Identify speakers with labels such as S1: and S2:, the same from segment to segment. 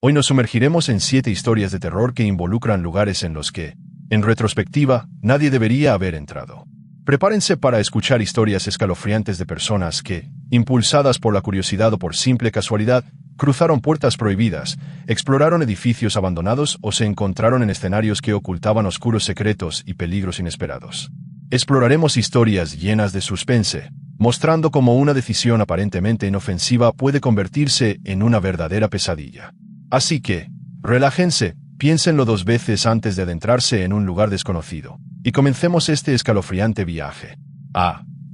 S1: Hoy nos sumergiremos en 7 historias de terror que involucran lugares en los que, en retrospectiva, nadie debería haber entrado. Prepárense para escuchar historias escalofriantes de personas que, impulsadas por la curiosidad o por simple casualidad, cruzaron puertas prohibidas, exploraron edificios abandonados o se encontraron en escenarios que ocultaban oscuros secretos y peligros inesperados. Exploraremos historias llenas de suspense, mostrando cómo una decisión aparentemente inofensiva puede convertirse en una verdadera pesadilla. Así que, relájense, piénsenlo 2 veces antes de adentrarse en un lugar desconocido, y comencemos este escalofriante viaje.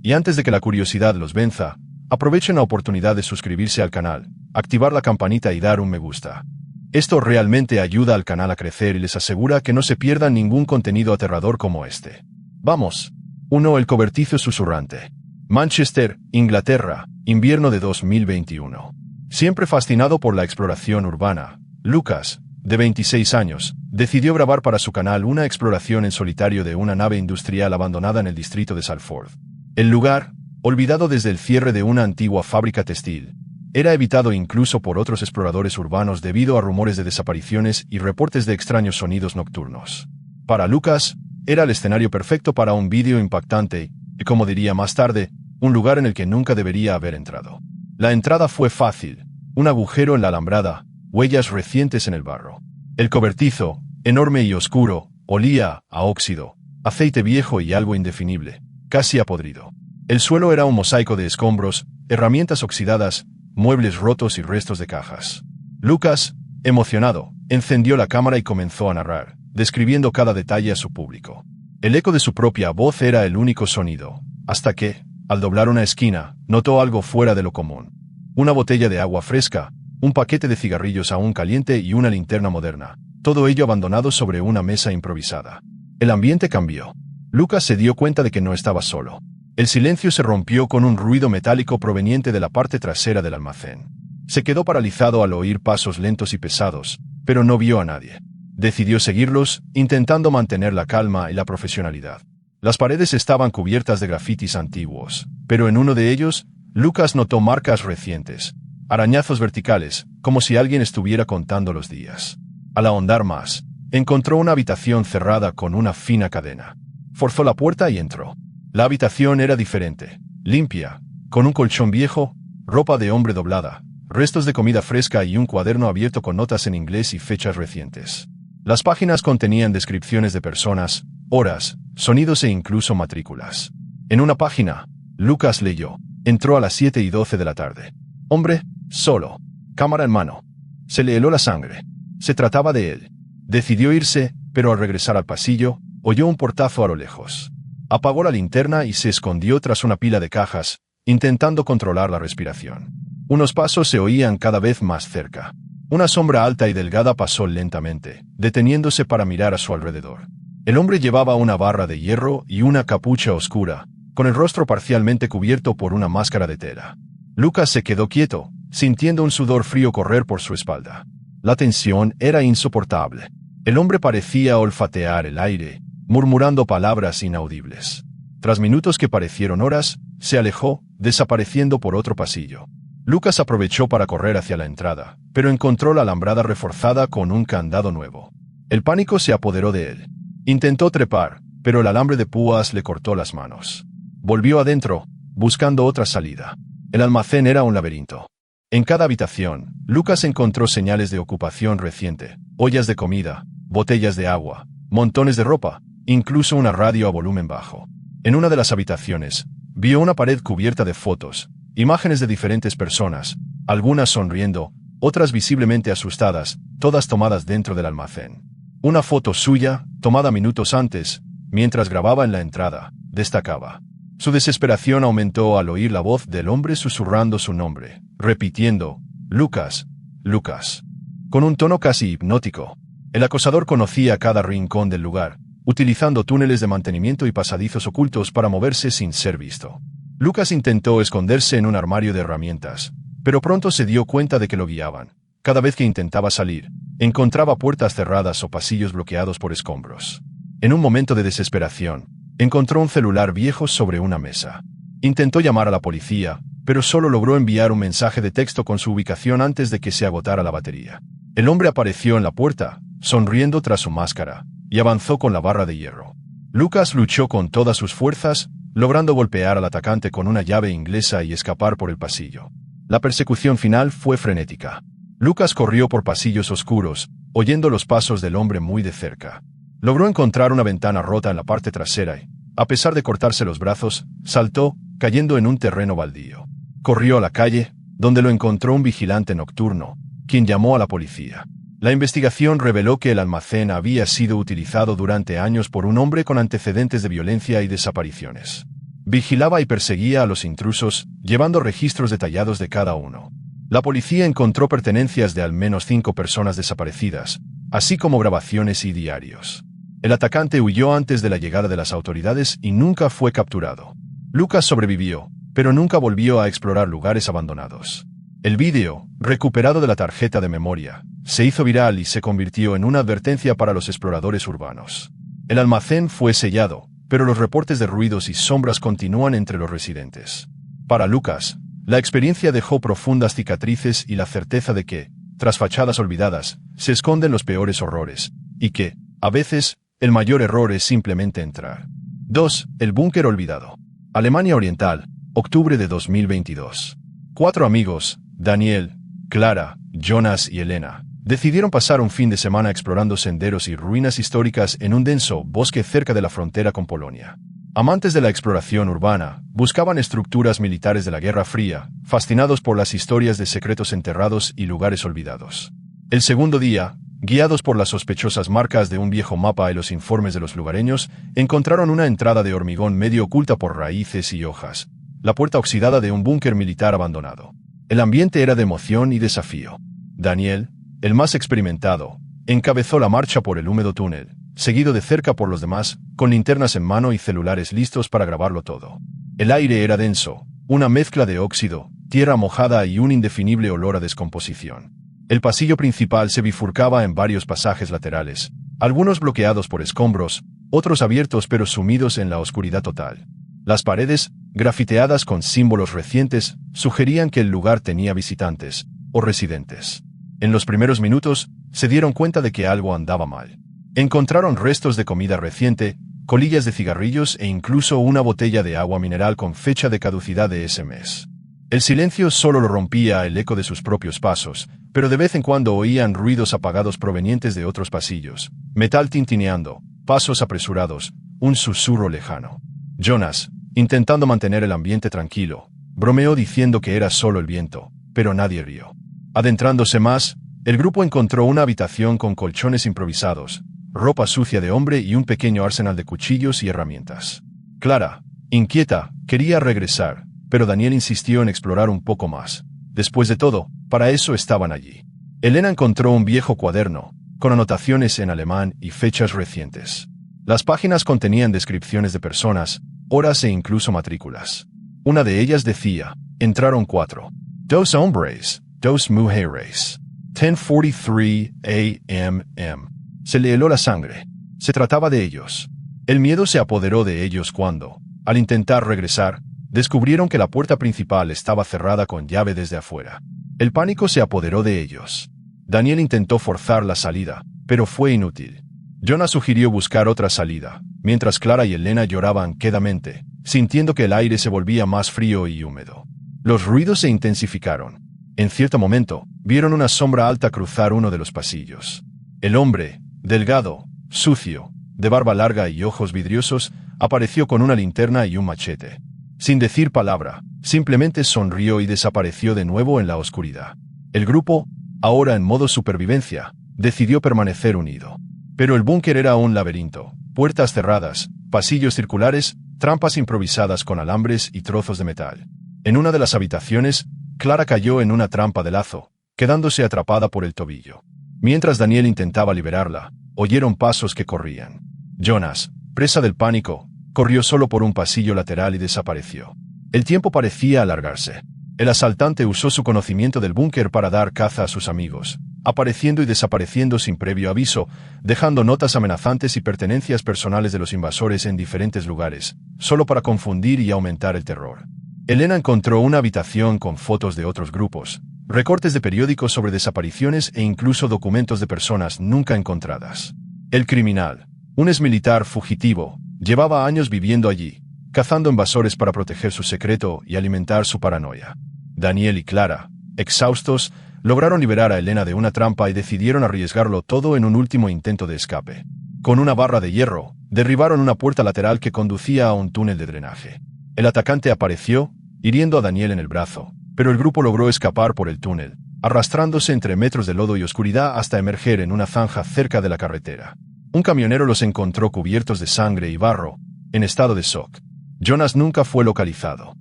S1: Y antes de que la curiosidad los venza, aprovechen la oportunidad de suscribirse al canal, activar la campanita y dar un me gusta. Esto realmente ayuda al canal a crecer y les asegura que no se pierdan ningún contenido aterrador como este. ¡Vamos! 1. El cobertizo susurrante. Manchester, Inglaterra, invierno de 2021. Siempre fascinado por la exploración urbana, Lucas, de 26 años, decidió grabar para su canal una exploración en solitario de una nave industrial abandonada en el distrito de Salford. El lugar, olvidado desde el cierre de una antigua fábrica textil, era evitado incluso por otros exploradores urbanos debido a rumores de desapariciones y reportes de extraños sonidos nocturnos. Para Lucas, era el escenario perfecto para un vídeo impactante y, como diría más tarde, un lugar en el que nunca debería haber entrado. La entrada fue fácil, un agujero en la alambrada, huellas recientes en el barro. El cobertizo, enorme y oscuro, olía a óxido, aceite viejo y algo indefinible, casi a podrido. El suelo era un mosaico de escombros, herramientas oxidadas, muebles rotos y restos de cajas. Lucas, emocionado, encendió la cámara y comenzó a narrar, describiendo cada detalle a su público. El eco de su propia voz era el único sonido, hasta que, al doblar una esquina, notó algo fuera de lo común. Una botella de agua fresca, un paquete de cigarrillos aún caliente y una linterna moderna, todo ello abandonado sobre una mesa improvisada. El ambiente cambió. Lucas se dio cuenta de que no estaba solo. El silencio se rompió con un ruido metálico proveniente de la parte trasera del almacén. Se quedó paralizado al oír pasos lentos y pesados, pero no vio a nadie. Decidió seguirlos, intentando mantener la calma y la profesionalidad. Las paredes estaban cubiertas de grafitis antiguos, pero en uno de ellos, Lucas notó marcas recientes, arañazos verticales, como si alguien estuviera contando los días. Al ahondar más, encontró una habitación cerrada con una fina cadena. Forzó la puerta y entró. La habitación era diferente, limpia, con un colchón viejo, ropa de hombre doblada, restos de comida fresca y un cuaderno abierto con notas en inglés y fechas recientes. Las páginas contenían descripciones de personas, horas, sonidos e incluso matrículas. En una página, Lucas leyó: entró a las 7:12 de la tarde. Hombre, solo, cámara en mano. Se le heló la sangre. Se trataba de él. Decidió irse, pero al regresar al pasillo, oyó un portazo a lo lejos. Apagó la linterna y se escondió tras una pila de cajas, intentando controlar la respiración. Unos pasos se oían cada vez más cerca. Una sombra alta y delgada pasó lentamente, deteniéndose para mirar a su alrededor. El hombre llevaba una barra de hierro y una capucha oscura, con el rostro parcialmente cubierto por una máscara de tela. Lucas se quedó quieto, sintiendo un sudor frío correr por su espalda. La tensión era insoportable. El hombre parecía olfatear el aire, murmurando palabras inaudibles. Tras minutos que parecieron horas, se alejó, desapareciendo por otro pasillo. Lucas aprovechó para correr hacia la entrada, pero encontró la alambrada reforzada con un candado nuevo. El pánico se apoderó de él. Intentó trepar, pero el alambre de púas le cortó las manos. Volvió adentro, buscando otra salida. El almacén era un laberinto. En cada habitación, Lucas encontró señales de ocupación reciente, ollas de comida, botellas de agua, montones de ropa, incluso una radio a volumen bajo. En una de las habitaciones, vio una pared cubierta de fotos, imágenes de diferentes personas, algunas sonriendo, otras visiblemente asustadas, todas tomadas dentro del almacén. Una foto suya, tomada minutos antes, mientras grababa en la entrada, destacaba. Su desesperación aumentó al oír la voz del hombre susurrando su nombre, repitiendo: Lucas, Lucas. Con un tono casi hipnótico. El acosador conocía cada rincón del lugar, utilizando túneles de mantenimiento y pasadizos ocultos para moverse sin ser visto. Lucas intentó esconderse en un armario de herramientas, pero pronto se dio cuenta de que lo guiaban. Cada vez que intentaba salir, encontraba puertas cerradas o pasillos bloqueados por escombros. En un momento de desesperación, encontró un celular viejo sobre una mesa. Intentó llamar a la policía, pero solo logró enviar un mensaje de texto con su ubicación antes de que se agotara la batería. El hombre apareció en la puerta, sonriendo tras su máscara, y avanzó con la barra de hierro. Lucas luchó con todas sus fuerzas, logrando golpear al atacante con una llave inglesa y escapar por el pasillo. La persecución final fue frenética. Lucas corrió por pasillos oscuros, oyendo los pasos del hombre muy de cerca. Logró encontrar una ventana rota en la parte trasera y, a pesar de cortarse los brazos, saltó, cayendo en un terreno baldío. Corrió a la calle, donde lo encontró un vigilante nocturno, quien llamó a la policía. La investigación reveló que el almacén había sido utilizado durante años por un hombre con antecedentes de violencia y desapariciones. Vigilaba y perseguía a los intrusos, llevando registros detallados de cada uno. La policía encontró pertenencias de al menos 5 personas desaparecidas, así como grabaciones y diarios. El atacante huyó antes de la llegada de las autoridades y nunca fue capturado. Lucas sobrevivió, pero nunca volvió a explorar lugares abandonados. El vídeo, recuperado de la tarjeta de memoria, se hizo viral y se convirtió en una advertencia para los exploradores urbanos. El almacén fue sellado, pero los reportes de ruidos y sombras continúan entre los residentes. Para Lucas, la experiencia dejó profundas cicatrices y la certeza de que, tras fachadas olvidadas, se esconden los peores horrores, y que, a veces, el mayor error es simplemente entrar. 2. El búnker olvidado. Alemania Oriental, octubre de 2022. 4 amigos, Daniel, Clara, Jonas y Elena, decidieron pasar un fin de semana explorando senderos y ruinas históricas en un denso bosque cerca de la frontera con Polonia. Amantes de la exploración urbana, buscaban estructuras militares de la Guerra Fría, fascinados por las historias de secretos enterrados y lugares olvidados. El segundo día, guiados por las sospechosas marcas de un viejo mapa y los informes de los lugareños, encontraron una entrada de hormigón medio oculta por raíces y hojas, la puerta oxidada de un búnker militar abandonado. El ambiente era de emoción y desafío. Daniel, el más experimentado, encabezó la marcha por el húmedo túnel, seguido de cerca por los demás, con linternas en mano y celulares listos para grabarlo todo. El aire era denso, una mezcla de óxido, tierra mojada y un indefinible olor a descomposición. El pasillo principal se bifurcaba en varios pasajes laterales, algunos bloqueados por escombros, otros abiertos pero sumidos en la oscuridad total. Las paredes, grafiteadas con símbolos recientes, sugerían que el lugar tenía visitantes, o residentes. En los primeros minutos, se dieron cuenta de que algo andaba mal. Encontraron restos de comida reciente, colillas de cigarrillos e incluso una botella de agua mineral con fecha de caducidad de ese mes. El silencio solo lo rompía el eco de sus propios pasos, pero de vez en cuando oían ruidos apagados provenientes de otros pasillos, metal tintineando, pasos apresurados, un susurro lejano. Jonas, intentando mantener el ambiente tranquilo, bromeó diciendo que era solo el viento, pero nadie rió. Adentrándose más, el grupo encontró una habitación con colchones improvisados, ropa sucia de hombre y un pequeño arsenal de cuchillos y herramientas. Clara, inquieta, quería regresar, pero Daniel insistió en explorar un poco más. Después de todo, para eso estaban allí. Elena encontró un viejo cuaderno, con anotaciones en alemán y fechas recientes. Las páginas contenían descripciones de personas, horas e incluso matrículas. Una de ellas decía, entraron 4. Dos hombres, dos mujeres. 10:43 a.m. Se le heló la sangre. Se trataba de ellos. El miedo se apoderó de ellos cuando, al intentar regresar, descubrieron que la puerta principal estaba cerrada con llave desde afuera. El pánico se apoderó de ellos. Daniel intentó forzar la salida, pero fue inútil. Jonas sugirió buscar otra salida, mientras Clara y Elena lloraban quedamente, sintiendo que el aire se volvía más frío y húmedo. Los ruidos se intensificaron. En cierto momento, vieron una sombra alta cruzar uno de los pasillos. El hombre, delgado, sucio, de barba larga y ojos vidriosos, apareció con una linterna y un machete. Sin decir palabra, simplemente sonrió y desapareció de nuevo en la oscuridad. El grupo, ahora en modo supervivencia, decidió permanecer unido. Pero el búnker era un laberinto, puertas cerradas, pasillos circulares, trampas improvisadas con alambres y trozos de metal. En una de las habitaciones, Clara cayó en una trampa de lazo, quedándose atrapada por el tobillo. Mientras Daniel intentaba liberarla, oyeron pasos que corrían. Jonas, presa del pánico, corrió solo por un pasillo lateral y desapareció. El tiempo parecía alargarse. El asaltante usó su conocimiento del búnker para dar caza a sus amigos, apareciendo y desapareciendo sin previo aviso, dejando notas amenazantes y pertenencias personales de los invasores en diferentes lugares, solo para confundir y aumentar el terror. Elena encontró una habitación con fotos de otros grupos, recortes de periódicos sobre desapariciones e incluso documentos de personas nunca encontradas. El criminal, un exmilitar fugitivo, llevaba años viviendo allí, cazando invasores para proteger su secreto y alimentar su paranoia. Daniel y Clara, exhaustos, lograron liberar a Elena de una trampa y decidieron arriesgarlo todo en un último intento de escape. Con una barra de hierro, derribaron una puerta lateral que conducía a un túnel de drenaje. El atacante apareció, hiriendo a Daniel en el brazo, pero el grupo logró escapar por el túnel, arrastrándose entre metros de lodo y oscuridad hasta emerger en una zanja cerca de la carretera. Un camionero los encontró cubiertos de sangre y barro, en estado de shock. Jonas nunca fue localizado.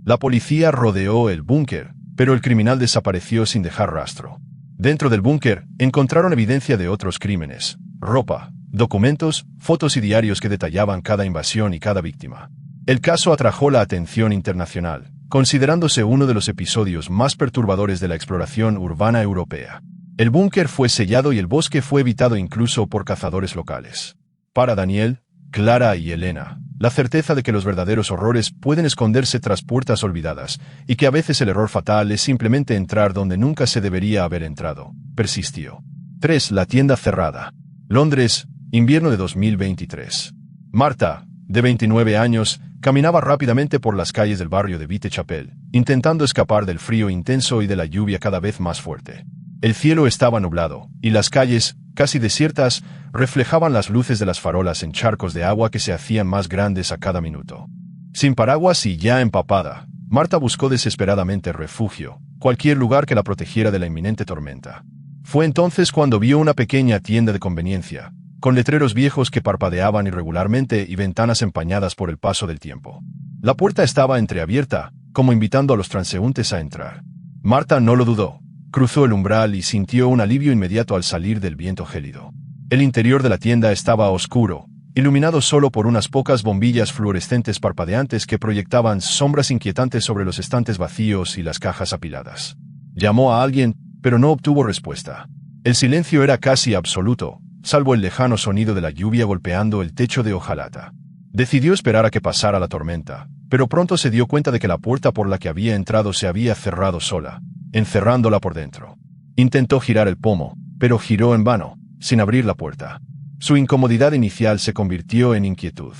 S1: La policía rodeó el búnker, pero el criminal desapareció sin dejar rastro. Dentro del búnker, encontraron evidencia de otros crímenes, ropa, documentos, fotos y diarios que detallaban cada invasión y cada víctima. El caso atrajo la atención internacional, considerándose uno de los episodios más perturbadores de la exploración urbana europea. El búnker fue sellado y el bosque fue evitado incluso por cazadores locales. Para Daniel, Clara y Elena, la certeza de que los verdaderos horrores pueden esconderse tras puertas olvidadas y que a veces el error fatal es simplemente entrar donde nunca se debería haber entrado, persistió. 3. La tienda cerrada. Londres, invierno de 2023. Marta, de 29 años, caminaba rápidamente por las calles del barrio de Whitechapel, intentando escapar del frío intenso y de la lluvia cada vez más fuerte. El cielo estaba nublado, y las calles, casi desiertas, reflejaban las luces de las farolas en charcos de agua que se hacían más grandes a cada minuto. Sin paraguas y ya empapada, Marta buscó desesperadamente refugio, cualquier lugar que la protegiera de la inminente tormenta. Fue entonces cuando vio una pequeña tienda de conveniencia, con letreros viejos que parpadeaban irregularmente y ventanas empañadas por el paso del tiempo. La puerta estaba entreabierta, como invitando a los transeúntes a entrar. Marta no lo dudó. Cruzó el umbral y sintió un alivio inmediato al salir del viento gélido. El interior de la tienda estaba oscuro, iluminado solo por unas pocas bombillas fluorescentes parpadeantes que proyectaban sombras inquietantes sobre los estantes vacíos y las cajas apiladas. Llamó a alguien, pero no obtuvo respuesta. El silencio era casi absoluto, salvo el lejano sonido de la lluvia golpeando el techo de hojalata. Decidió esperar a que pasara la tormenta, pero pronto se dio cuenta de que la puerta por la que había entrado se había cerrado sola, encerrándola por dentro. Intentó girar el pomo, pero giró en vano, sin abrir la puerta. Su incomodidad inicial se convirtió en inquietud.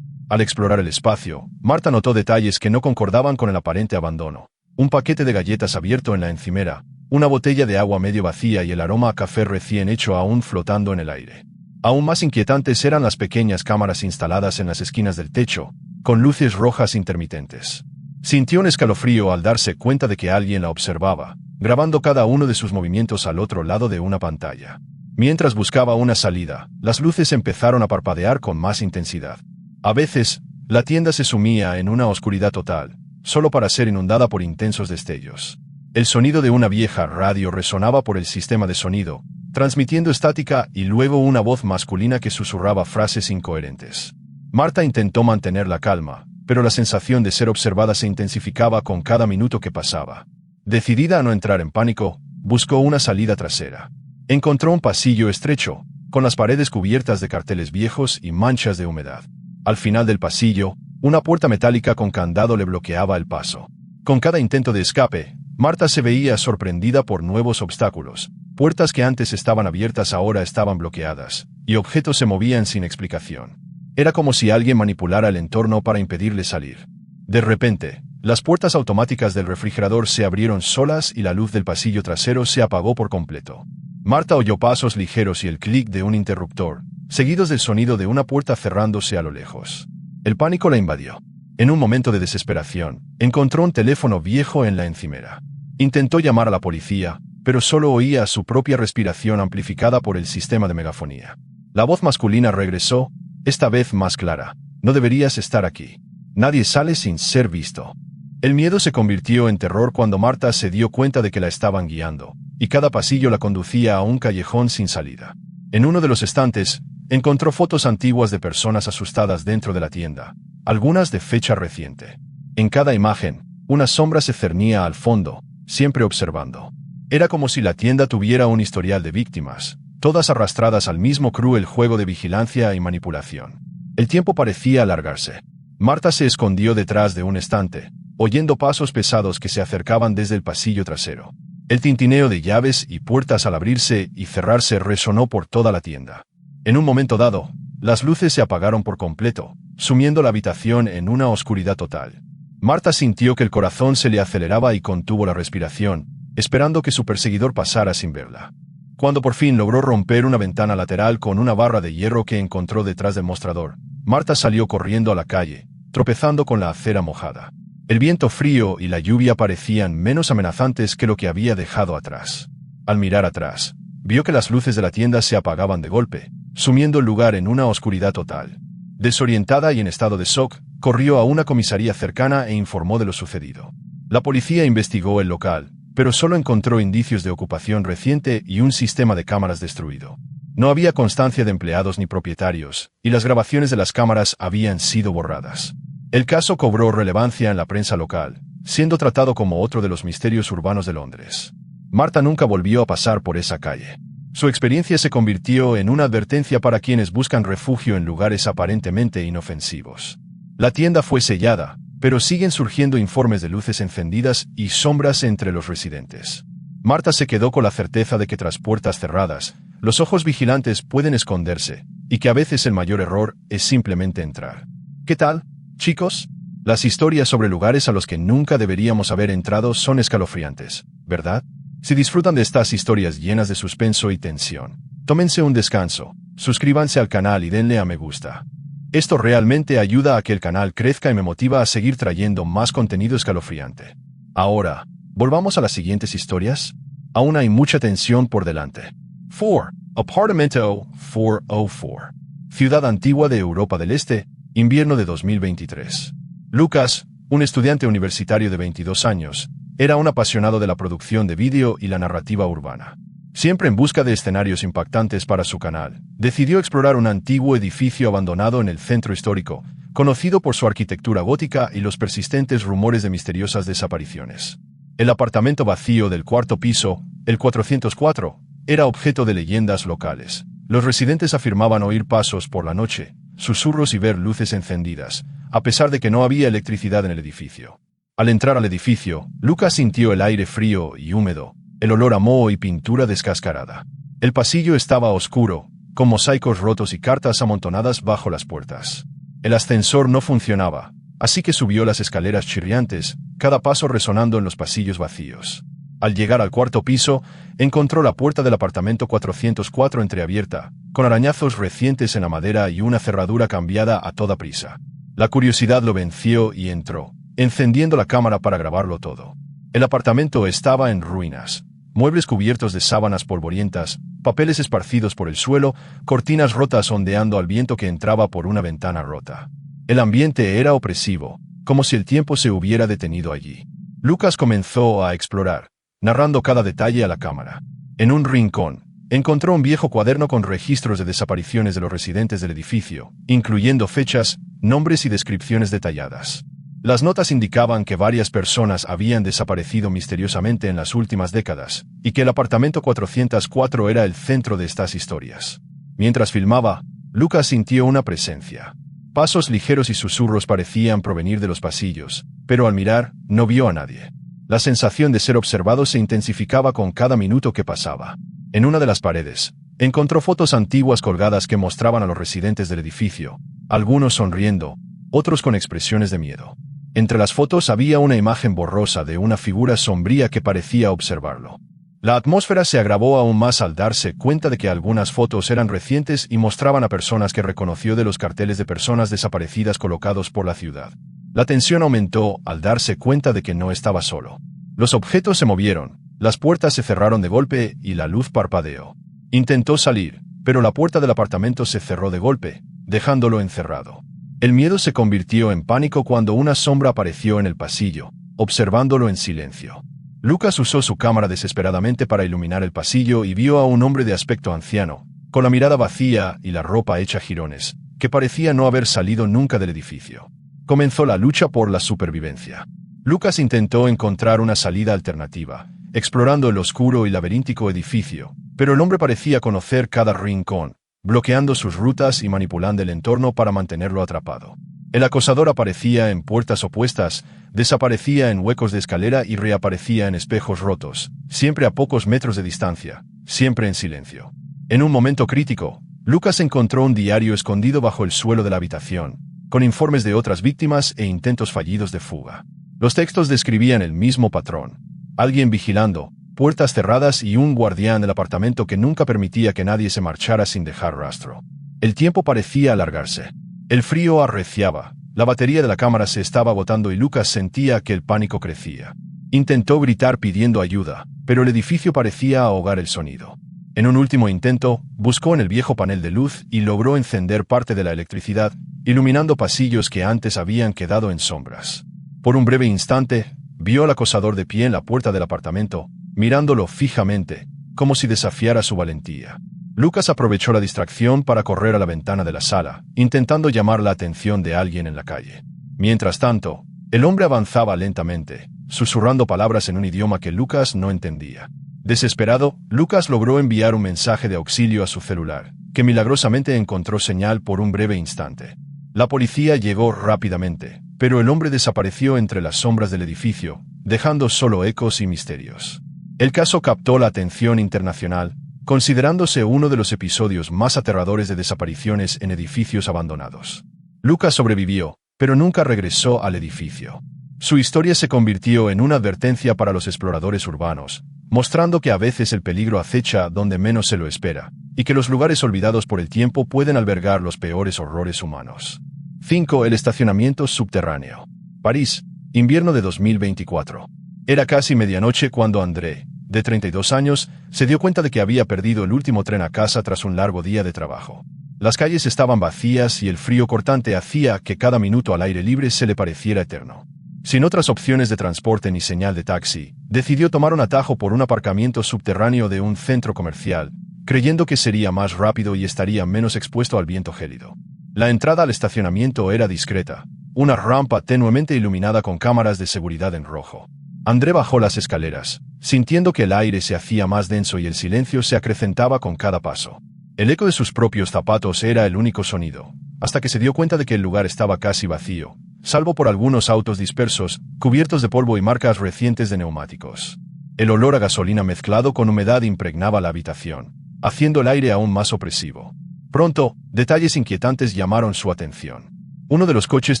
S1: Al explorar el espacio, Marta notó detalles que no concordaban con el aparente abandono. Un paquete de galletas abierto en la encimera, una botella de agua medio vacía y el aroma a café recién hecho aún flotando en el aire. Aún más inquietantes eran las pequeñas cámaras instaladas en las esquinas del techo, con luces rojas intermitentes. Sintió un escalofrío al darse cuenta de que alguien la observaba, grabando cada uno de sus movimientos al otro lado de una pantalla. Mientras buscaba una salida, las luces empezaron a parpadear con más intensidad. A veces, la tienda se sumía en una oscuridad total, solo para ser inundada por intensos destellos. El sonido de una vieja radio resonaba por el sistema de sonido, transmitiendo estática y luego una voz masculina que susurraba frases incoherentes. Marta intentó mantener la calma, pero la sensación de ser observada se intensificaba con cada minuto que pasaba. Decidida a no entrar en pánico, buscó una salida trasera. Encontró un pasillo estrecho, con las paredes cubiertas de carteles viejos y manchas de humedad. Al final del pasillo, una puerta metálica con candado le bloqueaba el paso. Con cada intento de escape, Marta se veía sorprendida por nuevos obstáculos. Puertas que antes estaban abiertas ahora estaban bloqueadas, y objetos se movían sin explicación. Era como si alguien manipulara el entorno para impedirle salir. De repente, las puertas automáticas del refrigerador se abrieron solas y la luz del pasillo trasero se apagó por completo. Marta oyó pasos ligeros y el clic de un interruptor, seguidos del sonido de una puerta cerrándose a lo lejos. El pánico la invadió. En un momento de desesperación, encontró un teléfono viejo en la encimera. Intentó llamar a la policía, pero solo oía su propia respiración amplificada por el sistema de megafonía. La voz masculina regresó, esta vez más clara. No deberías estar aquí. Nadie sale sin ser visto. El miedo se convirtió en terror cuando Marta se dio cuenta de que la estaban guiando, y cada pasillo la conducía a un callejón sin salida. En uno de los estantes, encontró fotos antiguas de personas asustadas dentro de la tienda, algunas de fecha reciente. En cada imagen, una sombra se cernía al fondo, siempre observando. Era como si la tienda tuviera un historial de víctimas, todas arrastradas al mismo cruel juego de vigilancia y manipulación. El tiempo parecía alargarse. Marta se escondió detrás de un estante, oyendo pasos pesados que se acercaban desde el pasillo trasero. El tintineo de llaves y puertas al abrirse y cerrarse resonó por toda la tienda. En un momento dado, las luces se apagaron por completo, sumiendo la habitación en una oscuridad total. Marta sintió que el corazón se le aceleraba y contuvo la respiración, esperando que su perseguidor pasara sin verla. Cuando por fin logró romper una ventana lateral con una barra de hierro que encontró detrás del mostrador, Marta salió corriendo a la calle, tropezando con la acera mojada. El viento frío y la lluvia parecían menos amenazantes que lo que había dejado atrás. Al mirar atrás, vio que las luces de la tienda se apagaban de golpe, sumiendo el lugar en una oscuridad total. Desorientada y en estado de shock, corrió a una comisaría cercana e informó de lo sucedido. La policía investigó el local, pero solo encontró indicios de ocupación reciente y un sistema de cámaras destruido. No había constancia de empleados ni propietarios, y las grabaciones de las cámaras habían sido borradas. El caso cobró relevancia en la prensa local, siendo tratado como otro de los misterios urbanos de Londres. Marta nunca volvió a pasar por esa calle. Su experiencia se convirtió en una advertencia para quienes buscan refugio en lugares aparentemente inofensivos. La tienda fue sellada, pero siguen surgiendo informes de luces encendidas y sombras entre los residentes. Marta se quedó con la certeza de que tras puertas cerradas, los ojos vigilantes pueden esconderse, y que a veces el mayor error es simplemente entrar. ¿Qué tal, chicos? Las historias sobre lugares a los que nunca deberíamos haber entrado son escalofriantes, ¿verdad? Si disfrutan de estas historias llenas de suspenso y tensión, tómense un descanso, suscríbanse al canal y denle a me gusta. Esto realmente ayuda a que el canal crezca y me motiva a seguir trayendo más contenido escalofriante. Ahora, volvamos a las siguientes historias. Aún hay mucha tensión por delante. 4. Apartamento 404. Ciudad antigua de Europa del Este, invierno de 2023. Lucas, un estudiante universitario de 22 años, era un apasionado de la producción de vídeo y la narrativa urbana. Siempre en busca de escenarios impactantes para su canal, decidió explorar un antiguo edificio abandonado en el centro histórico, conocido por su arquitectura gótica y los persistentes rumores de misteriosas desapariciones. El apartamento vacío del cuarto piso, el 404, era objeto de leyendas locales. Los residentes afirmaban oír pasos por la noche, susurros y ver luces encendidas, a pesar de que no había electricidad en el edificio. Al entrar al edificio, Lucas sintió el aire frío y húmedo, el olor a moho y pintura descascarada. El pasillo estaba oscuro, con mosaicos rotos y cartas amontonadas bajo las puertas. El ascensor no funcionaba, así que subió las escaleras chirriantes, cada paso resonando en los pasillos vacíos. Al llegar al cuarto piso, encontró la puerta del apartamento 404 entreabierta, con arañazos recientes en la madera y una cerradura cambiada a toda prisa. La curiosidad lo venció y entró, encendiendo la cámara para grabarlo todo. El apartamento estaba en ruinas. Muebles cubiertos de sábanas polvorientas, papeles esparcidos por el suelo, cortinas rotas ondeando al viento que entraba por una ventana rota. El ambiente era opresivo, como si el tiempo se hubiera detenido allí. Lucas comenzó a explorar, narrando cada detalle a la cámara. En un rincón, encontró un viejo cuaderno con registros de desapariciones de los residentes del edificio, incluyendo fechas, nombres y descripciones detalladas. Las notas indicaban que varias personas habían desaparecido misteriosamente en las últimas décadas, y que el apartamento 404 era el centro de estas historias. Mientras filmaba, Lucas sintió una presencia. Pasos ligeros y susurros parecían provenir de los pasillos, pero al mirar, no vio a nadie. La sensación de ser observado se intensificaba con cada minuto que pasaba. En una de las paredes, encontró fotos antiguas colgadas que mostraban a los residentes del edificio, algunos sonriendo, otros con expresiones de miedo. Entre las fotos había una imagen borrosa de una figura sombría que parecía observarlo. La atmósfera se agravó aún más al darse cuenta de que algunas fotos eran recientes y mostraban a personas que reconoció de los carteles de personas desaparecidas colocados por la ciudad. La tensión aumentó al darse cuenta de que no estaba solo. Los objetos se movieron, las puertas se cerraron de golpe y la luz parpadeó. Intentó salir, pero la puerta del apartamento se cerró de golpe, dejándolo encerrado. El miedo se convirtió en pánico cuando una sombra apareció en el pasillo, observándolo en silencio. Lucas usó su cámara desesperadamente para iluminar el pasillo y vio a un hombre de aspecto anciano, con la mirada vacía y la ropa hecha jirones, que parecía no haber salido nunca del edificio. Comenzó la lucha por la supervivencia. Lucas intentó encontrar una salida alternativa, explorando el oscuro y laberíntico edificio, pero el hombre parecía conocer cada rincón, bloqueando sus rutas y manipulando el entorno para mantenerlo atrapado. El acosador aparecía en puertas opuestas, desaparecía en huecos de escalera y reaparecía en espejos rotos, siempre a pocos metros de distancia, siempre en silencio. En un momento crítico, Lucas encontró un diario escondido bajo el suelo de la habitación, con informes de otras víctimas e intentos fallidos de fuga. Los textos describían el mismo patrón: alguien vigilando, puertas cerradas y un guardián del apartamento que nunca permitía que nadie se marchara sin dejar rastro. El tiempo parecía alargarse. El frío arreciaba, la batería de la cámara se estaba agotando y Lucas sentía que el pánico crecía. Intentó gritar pidiendo ayuda, pero el edificio parecía ahogar el sonido. En un último intento, buscó en el viejo panel de luz y logró encender parte de la electricidad, iluminando pasillos que antes habían quedado en sombras. Por un breve instante, vio al acosador de pie en la puerta del apartamento, mirándolo fijamente, como si desafiara su valentía. Lucas aprovechó la distracción para correr a la ventana de la sala, intentando llamar la atención de alguien en la calle. Mientras tanto, el hombre avanzaba lentamente, susurrando palabras en un idioma que Lucas no entendía. Desesperado, Lucas logró enviar un mensaje de auxilio a su celular, que milagrosamente encontró señal por un breve instante. La policía llegó rápidamente, pero el hombre desapareció entre las sombras del edificio, dejando solo ecos y misterios. El caso captó la atención internacional, considerándose uno de los episodios más aterradores de desapariciones en edificios abandonados. Lucas sobrevivió, pero nunca regresó al edificio. Su historia se convirtió en una advertencia para los exploradores urbanos, mostrando que a veces el peligro acecha donde menos se lo espera, y que los lugares olvidados por el tiempo pueden albergar los peores horrores humanos. 5. El estacionamiento subterráneo. París, invierno de 2024. Era casi medianoche cuando André, de 32 años, se dio cuenta de que había perdido el último tren a casa tras un largo día de trabajo. Las calles estaban vacías y el frío cortante hacía que cada minuto al aire libre se le pareciera eterno. Sin otras opciones de transporte ni señal de taxi, decidió tomar un atajo por un aparcamiento subterráneo de un centro comercial, creyendo que sería más rápido y estaría menos expuesto al viento gélido. La entrada al estacionamiento era discreta, una rampa tenuemente iluminada con cámaras de seguridad en rojo. André bajó las escaleras, sintiendo que el aire se hacía más denso y el silencio se acrecentaba con cada paso. El eco de sus propios zapatos era el único sonido, hasta que se dio cuenta de que el lugar estaba casi vacío, salvo por algunos autos dispersos, cubiertos de polvo y marcas recientes de neumáticos. El olor a gasolina mezclado con humedad impregnaba la habitación, haciendo el aire aún más opresivo. Pronto, detalles inquietantes llamaron su atención. Uno de los coches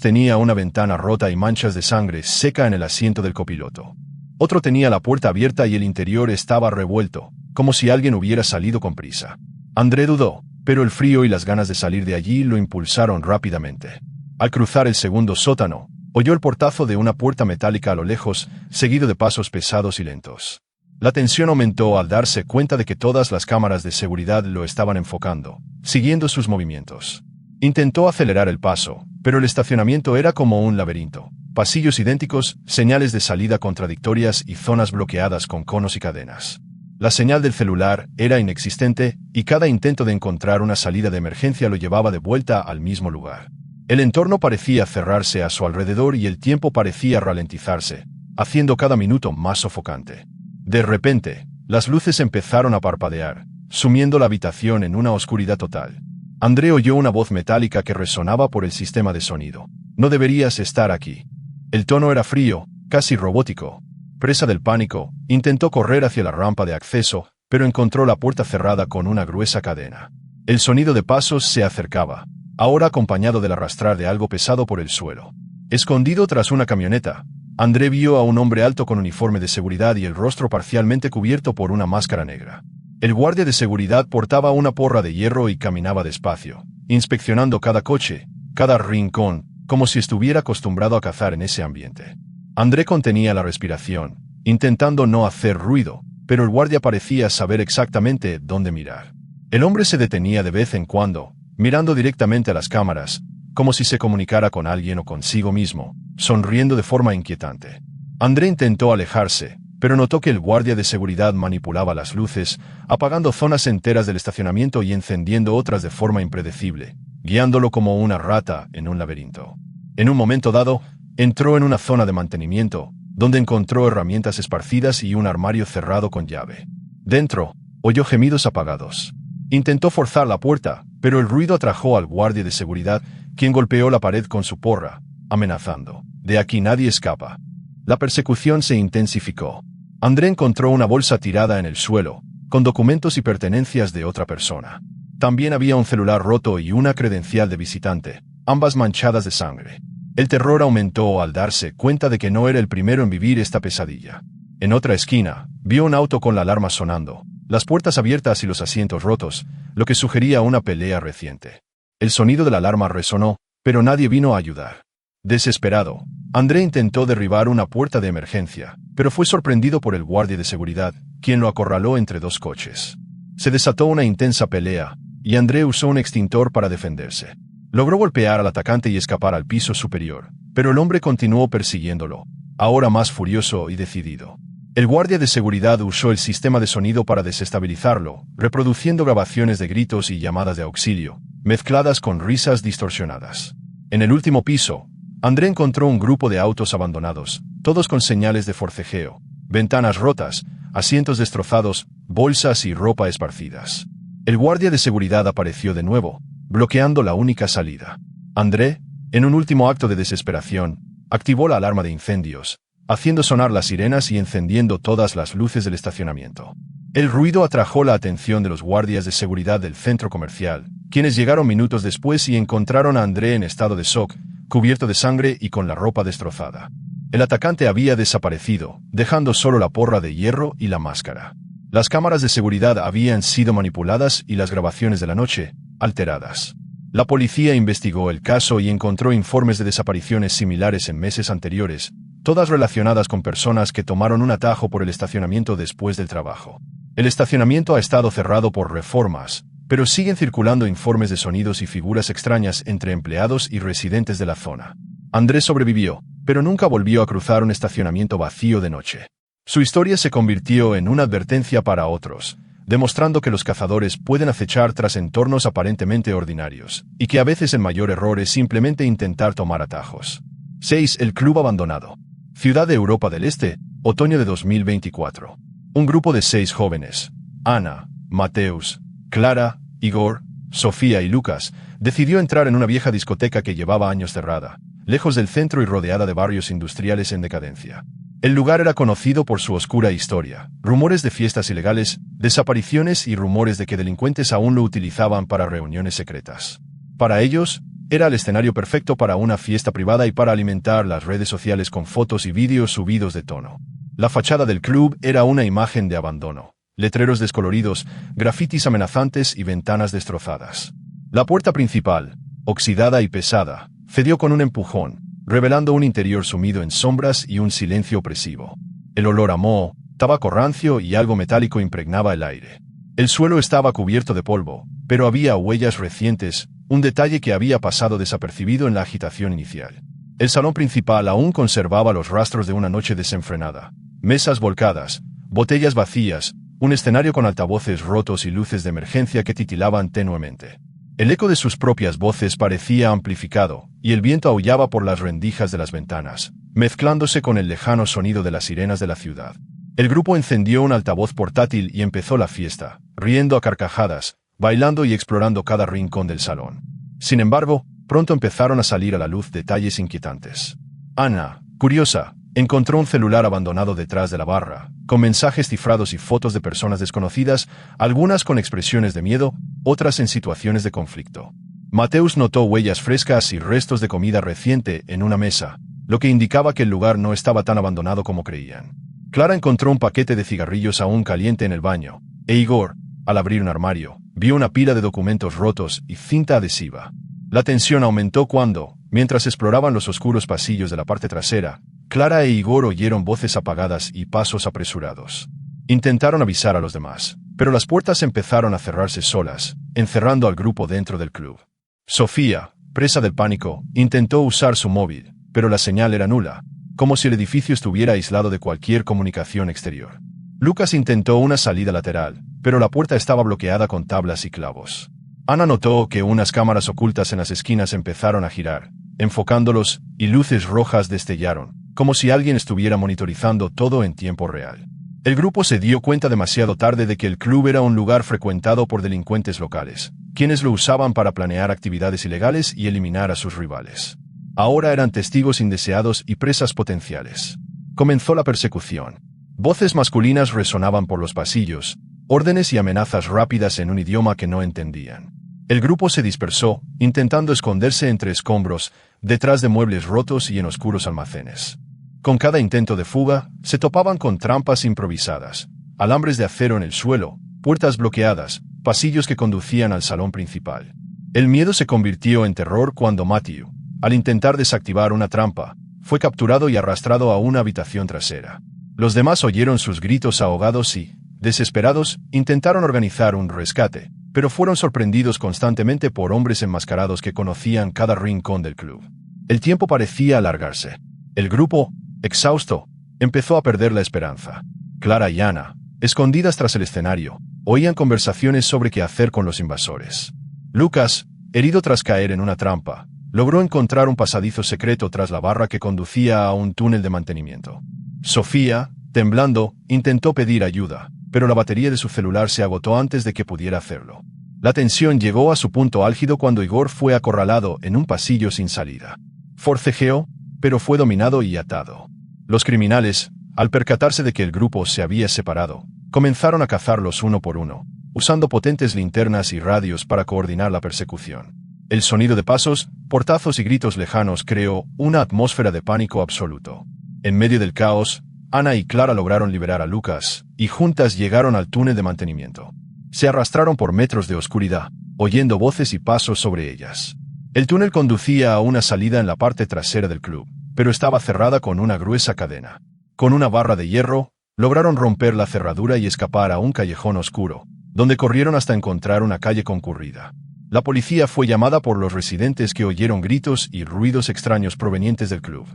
S1: tenía una ventana rota y manchas de sangre seca en el asiento del copiloto. Otro tenía la puerta abierta y el interior estaba revuelto, como si alguien hubiera salido con prisa. André dudó, pero el frío y las ganas de salir de allí lo impulsaron rápidamente. Al cruzar el segundo sótano, oyó el portazo de una puerta metálica a lo lejos, seguido de pasos pesados y lentos. La tensión aumentó al darse cuenta de que todas las cámaras de seguridad lo estaban enfocando, siguiendo sus movimientos. Intentó acelerar el paso, pero el estacionamiento era como un laberinto. Pasillos idénticos, señales de salida contradictorias y zonas bloqueadas con conos y cadenas. La señal del celular era inexistente y cada intento de encontrar una salida de emergencia lo llevaba de vuelta al mismo lugar. El entorno parecía cerrarse a su alrededor y el tiempo parecía ralentizarse, haciendo cada minuto más sofocante. De repente, las luces empezaron a parpadear, sumiendo la habitación en una oscuridad total. André oyó una voz metálica que resonaba por el sistema de sonido. «No deberías estar aquí». El tono era frío, casi robótico. Presa del pánico, intentó correr hacia la rampa de acceso, pero encontró la puerta cerrada con una gruesa cadena. El sonido de pasos se acercaba, ahora acompañado del arrastrar de algo pesado por el suelo. Escondido tras una camioneta, André vio a un hombre alto con uniforme de seguridad y el rostro parcialmente cubierto por una máscara negra. El guardia de seguridad portaba una porra de hierro y caminaba despacio, inspeccionando cada coche, cada rincón, como si estuviera acostumbrado a cazar en ese ambiente. André contenía la respiración, intentando no hacer ruido, pero el guardia parecía saber exactamente dónde mirar. El hombre se detenía de vez en cuando, mirando directamente a las cámaras, como si se comunicara con alguien o consigo mismo, sonriendo de forma inquietante. André intentó alejarse, pero notó que el guardia de seguridad manipulaba las luces, apagando zonas enteras del estacionamiento y encendiendo otras de forma impredecible, guiándolo como una rata en un laberinto. En un momento dado, entró en una zona de mantenimiento, donde encontró herramientas esparcidas y un armario cerrado con llave. Dentro, oyó gemidos apagados. Intentó forzar la puerta, pero el ruido atrajo al guardia de seguridad, quien golpeó la pared con su porra, amenazando: «De aquí nadie escapa». La persecución se intensificó. André encontró una bolsa tirada en el suelo, con documentos y pertenencias de otra persona. También había un celular roto y una credencial de visitante, ambas manchadas de sangre. El terror aumentó al darse cuenta de que no era el primero en vivir esta pesadilla. En otra esquina, vio un auto con la alarma sonando, las puertas abiertas y los asientos rotos, lo que sugería una pelea reciente. El sonido de la alarma resonó, pero nadie vino a ayudar. Desesperado, André intentó derribar una puerta de emergencia, pero fue sorprendido por el guardia de seguridad, quien lo acorraló entre dos coches. Se desató una intensa pelea, y André usó un extintor para defenderse. Logró golpear al atacante y escapar al piso superior, pero el hombre continuó persiguiéndolo, ahora más furioso y decidido. El guardia de seguridad usó el sistema de sonido para desestabilizarlo, reproduciendo grabaciones de gritos y llamadas de auxilio, mezcladas con risas distorsionadas. En el último piso, André encontró un grupo de autos abandonados, todos con señales de forcejeo, ventanas rotas, asientos destrozados, bolsas y ropa esparcidas. El guardia de seguridad apareció de nuevo, bloqueando la única salida. André, en un último acto de desesperación, activó la alarma de incendios, haciendo sonar las sirenas y encendiendo todas las luces del estacionamiento. El ruido atrajo la atención de los guardias de seguridad del centro comercial, quienes llegaron minutos después y encontraron a André en estado de shock, cubierto de sangre y con la ropa destrozada. El atacante había desaparecido, dejando solo la porra de hierro y la máscara. Las cámaras de seguridad habían sido manipuladas y las grabaciones de la noche, alteradas. La policía investigó el caso y encontró informes de desapariciones similares en meses anteriores, todas relacionadas con personas que tomaron un atajo por el estacionamiento después del trabajo. El estacionamiento ha estado cerrado por reformas, pero siguen circulando informes de sonidos y figuras extrañas entre empleados y residentes de la zona. Andrés sobrevivió, pero nunca volvió a cruzar un estacionamiento vacío de noche. Su historia se convirtió en una advertencia para otros, demostrando que los cazadores pueden acechar tras entornos aparentemente ordinarios, y que a veces el mayor error es simplemente intentar tomar atajos. 6. El club abandonado. Ciudad de Europa del Este, otoño de 2024. Un grupo de 6 jóvenes, Ana, Mateus, Clara, Igor, Sofía y Lucas, decidió entrar en una vieja discoteca que llevaba años cerrada, lejos del centro y rodeada de barrios industriales en decadencia. El lugar era conocido por su oscura historia, rumores de fiestas ilegales, desapariciones y rumores de que delincuentes aún lo utilizaban para reuniones secretas. Para ellos, era el escenario perfecto para una fiesta privada y para alimentar las redes sociales con fotos y vídeos subidos de tono. La fachada del club era una imagen de abandono, letreros descoloridos, grafitis amenazantes y ventanas destrozadas. La puerta principal, oxidada y pesada, cedió con un empujón, revelando un interior sumido en sombras y un silencio opresivo. El olor a moho, tabaco rancio y algo metálico impregnaba el aire. El suelo estaba cubierto de polvo, pero había huellas recientes, un detalle que había pasado desapercibido en la agitación inicial. El salón principal aún conservaba los rastros de una noche desenfrenada. Mesas volcadas, botellas vacías, un escenario con altavoces rotos y luces de emergencia que titilaban tenuemente. El eco de sus propias voces parecía amplificado, y el viento aullaba por las rendijas de las ventanas, mezclándose con el lejano sonido de las sirenas de la ciudad. El grupo encendió un altavoz portátil y empezó la fiesta, riendo a carcajadas, bailando y explorando cada rincón del salón. Sin embargo, pronto empezaron a salir a la luz detalles inquietantes. Ana, curiosa, encontró un celular abandonado detrás de la barra, con mensajes cifrados y fotos de personas desconocidas, algunas con expresiones de miedo, otras en situaciones de conflicto. Mateus notó huellas frescas y restos de comida reciente en una mesa, lo que indicaba que el lugar no estaba tan abandonado como creían. Clara encontró un paquete de cigarrillos aún caliente en el baño, e Igor, al abrir un armario, vio una pila de documentos rotos y cinta adhesiva. La tensión aumentó cuando, mientras exploraban los oscuros pasillos de la parte trasera, Clara e Igor oyeron voces apagadas y pasos apresurados. Intentaron avisar a los demás, pero las puertas empezaron a cerrarse solas, encerrando al grupo dentro del club. Sofía, presa del pánico, intentó usar su móvil, pero la señal era nula, como si el edificio estuviera aislado de cualquier comunicación exterior. Lucas intentó una salida lateral, pero la puerta estaba bloqueada con tablas y clavos. Ana notó que unas cámaras ocultas en las esquinas empezaron a girar, enfocándolos, y luces rojas destellaron, como si alguien estuviera monitorizando todo en tiempo real. El grupo se dio cuenta demasiado tarde de que el club era un lugar frecuentado por delincuentes locales, quienes lo usaban para planear actividades ilegales y eliminar a sus rivales. Ahora eran testigos indeseados y presas potenciales. Comenzó la persecución. Voces masculinas resonaban por los pasillos, órdenes y amenazas rápidas en un idioma que no entendían. El grupo se dispersó, intentando esconderse entre escombros, detrás de muebles rotos y en oscuros almacenes. Con cada intento de fuga, se topaban con trampas improvisadas, alambres de acero en el suelo, puertas bloqueadas, pasillos que conducían al salón principal. El miedo se convirtió en terror cuando Matthew, al intentar desactivar una trampa, fue capturado y arrastrado a una habitación trasera. Los demás oyeron sus gritos ahogados y, desesperados, intentaron organizar un rescate, pero fueron sorprendidos constantemente por hombres enmascarados que conocían cada rincón del club. El tiempo parecía alargarse. El grupo, exhausto, empezó a perder la esperanza. Clara y Anna, escondidas tras el escenario, oían conversaciones sobre qué hacer con los invasores. Lucas, herido tras caer en una trampa, logró encontrar un pasadizo secreto tras la barra que conducía a un túnel de mantenimiento. Sofía, temblando, intentó pedir ayuda, pero la batería de su celular se agotó antes de que pudiera hacerlo. La tensión llegó a su punto álgido cuando Igor fue acorralado en un pasillo sin salida. Forcejeó, pero fue dominado y atado. Los criminales, al percatarse de que el grupo se había separado, comenzaron a cazarlos uno por uno, usando potentes linternas y radios para coordinar la persecución. El sonido de pasos, portazos y gritos lejanos creó una atmósfera de pánico absoluto. En medio del caos, Anna y Clara lograron liberar a Lucas, y juntas llegaron al túnel de mantenimiento. Se arrastraron por metros de oscuridad, oyendo voces y pasos sobre ellas. El túnel conducía a una salida en la parte trasera del club, pero estaba cerrada con una gruesa cadena. Con una barra de hierro, lograron romper la cerradura y escapar a un callejón oscuro, donde corrieron hasta encontrar una calle concurrida. La policía fue llamada por los residentes que oyeron gritos y ruidos extraños provenientes del club.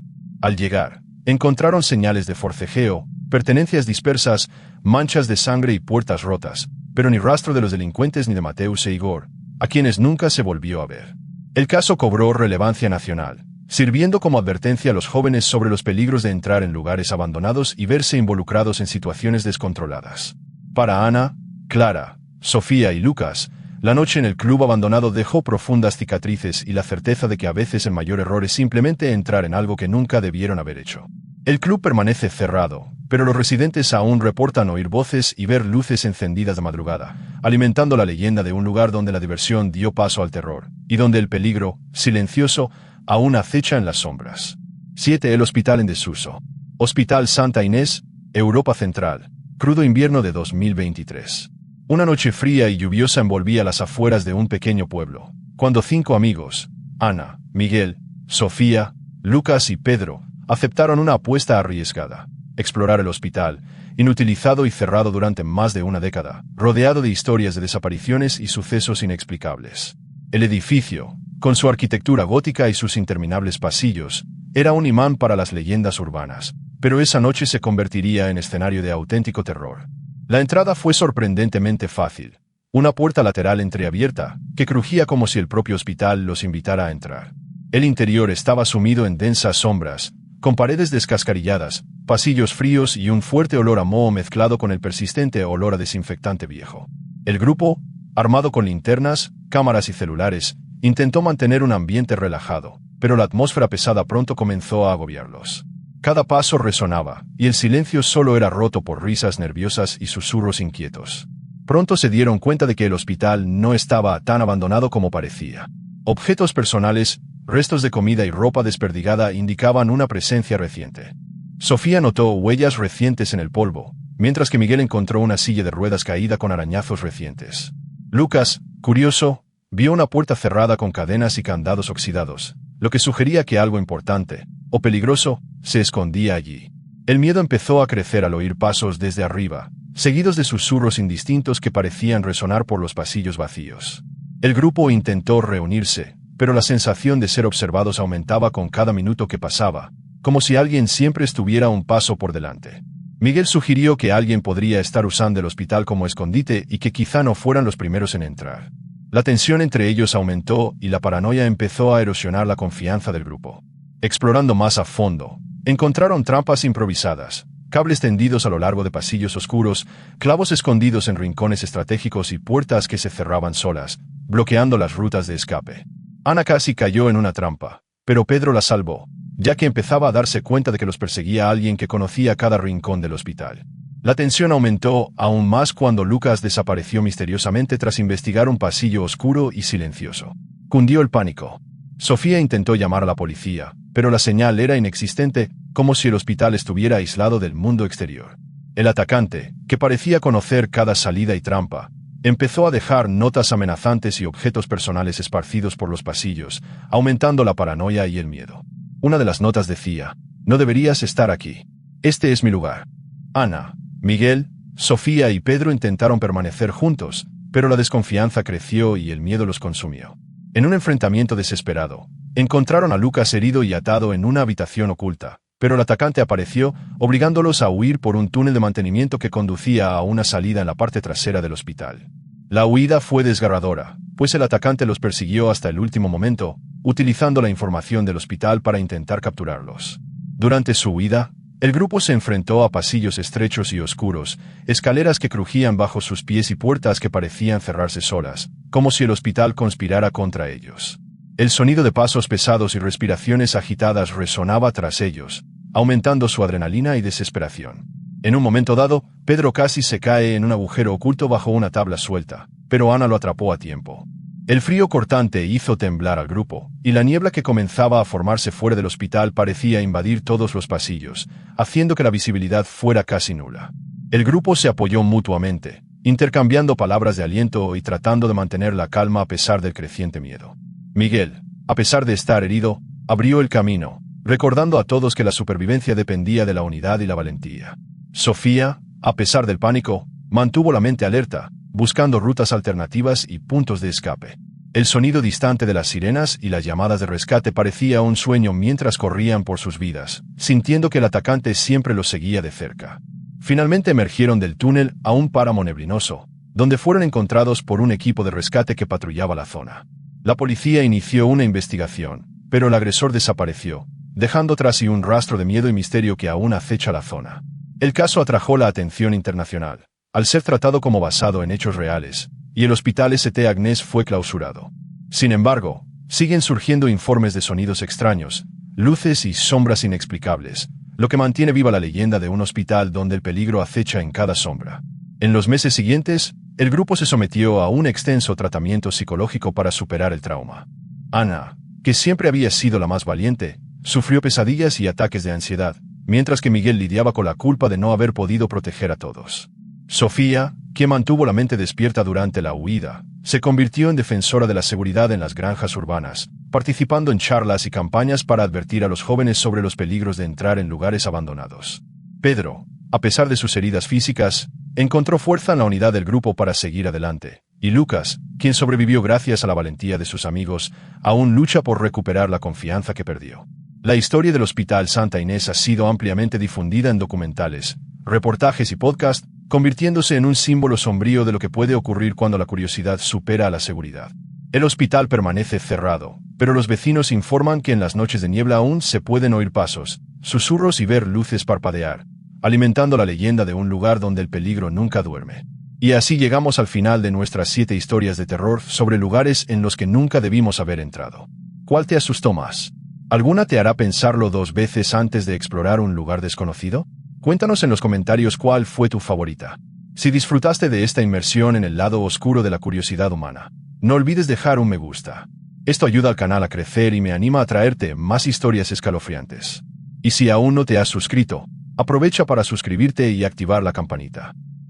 S1: Al llegar, encontraron señales de forcejeo, pertenencias dispersas, manchas de sangre y puertas rotas, pero ni rastro de los delincuentes ni de Mateus e Igor, a quienes nunca se volvió a ver. El caso cobró relevancia nacional, sirviendo como advertencia a los jóvenes sobre los peligros de entrar en lugares abandonados y verse involucrados en situaciones descontroladas. Para Anna, Clara, Sofía y Lucas, la noche en el club abandonado dejó profundas cicatrices y la certeza de que a veces el mayor error es simplemente entrar en algo que nunca debieron haber hecho. El club permanece cerrado, pero los residentes aún reportan oír voces y ver luces encendidas de madrugada, alimentando la leyenda de un lugar donde la diversión dio paso al terror, y donde el peligro, silencioso, aún acecha en las sombras. 7. El hospital en desuso. Hospital Santa Inés, Europa Central, crudo invierno de 2023. Una noche fría y lluviosa envolvía las afueras de un pequeño pueblo, cuando 5 amigos, Ana, Miguel, Sofía, Lucas y Pedro, aceptaron una apuesta arriesgada: explorar el hospital, inutilizado y cerrado durante más de una década, rodeado de historias de desapariciones y sucesos inexplicables. El edificio, con su arquitectura gótica y sus interminables pasillos, era un imán para las leyendas urbanas, pero esa noche se convertiría en escenario de auténtico terror. La entrada fue sorprendentemente fácil. Una puerta lateral entreabierta, que crujía como si el propio hospital los invitara a entrar. El interior estaba sumido en densas sombras, con paredes descascarilladas, pasillos fríos y un fuerte olor a moho mezclado con el persistente olor a desinfectante viejo. El grupo, armado con linternas, cámaras y celulares, intentó mantener un ambiente relajado, pero la atmósfera pesada pronto comenzó a agobiarlos. Cada paso resonaba, y el silencio solo era roto por risas nerviosas y susurros inquietos. Pronto se dieron cuenta de que el hospital no estaba tan abandonado como parecía. Objetos personales, restos de comida y ropa desperdigada indicaban una presencia reciente. Sofía notó huellas recientes en el polvo, mientras que Miguel encontró una silla de ruedas caída con arañazos recientes. Lucas, curioso, vio una puerta cerrada con cadenas y candados oxidados, lo que sugería que algo importante, o peligroso, se escondía allí. El miedo empezó a crecer al oír pasos desde arriba, seguidos de susurros indistintos que parecían resonar por los pasillos vacíos. El grupo intentó reunirse, pero la sensación de ser observados aumentaba con cada minuto que pasaba, como si alguien siempre estuviera un paso por delante. Miguel sugirió que alguien podría estar usando el hospital como escondite y que quizá no fueran los primeros en entrar. La tensión entre ellos aumentó y la paranoia empezó a erosionar la confianza del grupo. Explorando más a fondo, encontraron trampas improvisadas, cables tendidos a lo largo de pasillos oscuros, clavos escondidos en rincones estratégicos y puertas que se cerraban solas, bloqueando las rutas de escape. Ana casi cayó en una trampa, pero Pedro la salvó, ya que empezaba a darse cuenta de que los perseguía alguien que conocía cada rincón del hospital. La tensión aumentó aún más cuando Lucas desapareció misteriosamente tras investigar un pasillo oscuro y silencioso. Cundió el pánico. Sofía intentó llamar a la policía, pero la señal era inexistente, como si el hospital estuviera aislado del mundo exterior. El atacante, que parecía conocer cada salida y trampa, empezó a dejar notas amenazantes y objetos personales esparcidos por los pasillos, aumentando la paranoia y el miedo. Una de las notas decía: «No deberías estar aquí. Este es mi lugar». Ana, Miguel, Sofía y Pedro intentaron permanecer juntos, pero la desconfianza creció y el miedo los consumió. En un enfrentamiento desesperado, encontraron a Lucas herido y atado en una habitación oculta, pero el atacante apareció, obligándolos a huir por un túnel de mantenimiento que conducía a una salida en la parte trasera del hospital. La huida fue desgarradora, pues el atacante los persiguió hasta el último momento, utilizando la información del hospital para intentar capturarlos. Durante su huida, el grupo se enfrentó a pasillos estrechos y oscuros, escaleras que crujían bajo sus pies y puertas que parecían cerrarse solas, como si el hospital conspirara contra ellos. El sonido de pasos pesados y respiraciones agitadas resonaba tras ellos, aumentando su adrenalina y desesperación. En un momento dado, Pedro casi se cae en un agujero oculto bajo una tabla suelta, pero Ana lo atrapó a tiempo. El frío cortante hizo temblar al grupo, y la niebla que comenzaba a formarse fuera del hospital parecía invadir todos los pasillos, haciendo que la visibilidad fuera casi nula. El grupo se apoyó mutuamente, intercambiando palabras de aliento y tratando de mantener la calma a pesar del creciente miedo. Miguel, a pesar de estar herido, abrió el camino, recordando a todos que la supervivencia dependía de la unidad y la valentía. Sofía, a pesar del pánico, mantuvo la mente alerta, buscando rutas alternativas y puntos de escape. El sonido distante de las sirenas y las llamadas de rescate parecía un sueño mientras corrían por sus vidas, sintiendo que el atacante siempre los seguía de cerca. Finalmente emergieron del túnel a un páramo neblinoso, donde fueron encontrados por un equipo de rescate que patrullaba la zona. La policía inició una investigación, pero el agresor desapareció, dejando tras sí un rastro de miedo y misterio que aún acecha la zona. El caso atrajo la atención internacional, al ser tratado como basado en hechos reales, y el hospital St. Agnes fue clausurado. Sin embargo, siguen surgiendo informes de sonidos extraños, luces y sombras inexplicables, lo que mantiene viva la leyenda de un hospital donde el peligro acecha en cada sombra. En los meses siguientes, el grupo se sometió a un extenso tratamiento psicológico para superar el trauma. Ana, que siempre había sido la más valiente, sufrió pesadillas y ataques de ansiedad, mientras que Miguel lidiaba con la culpa de no haber podido proteger a todos. Sofía, que mantuvo la mente despierta durante la huida, se convirtió en defensora de la seguridad en las granjas urbanas, participando en charlas y campañas para advertir a los jóvenes sobre los peligros de entrar en lugares abandonados. Pedro, a pesar de sus heridas físicas, encontró fuerza en la unidad del grupo para seguir adelante, y Lucas, quien sobrevivió gracias a la valentía de sus amigos, aún lucha por recuperar la confianza que perdió. La historia del Hospital Santa Inés ha sido ampliamente difundida en documentales, reportajes y podcasts, convirtiéndose en un símbolo sombrío de lo que puede ocurrir cuando la curiosidad supera a la seguridad. El hospital permanece cerrado, pero los vecinos informan que en las noches de niebla aún se pueden oír pasos, susurros y ver luces parpadear, alimentando la leyenda de un lugar donde el peligro nunca duerme. Y así llegamos al final de nuestras 7 historias de terror sobre lugares en los que nunca debimos haber entrado. ¿Cuál te asustó más? ¿Alguna te hará pensarlo 2 veces antes de explorar un lugar desconocido? Cuéntanos en los comentarios cuál fue tu favorita. Si disfrutaste de esta inmersión en el lado oscuro de la curiosidad humana, no olvides dejar un me gusta. Esto ayuda al canal a crecer y me anima a traerte más historias escalofriantes. Y si aún no te has suscrito, aprovecha para suscribirte y activar la campanita.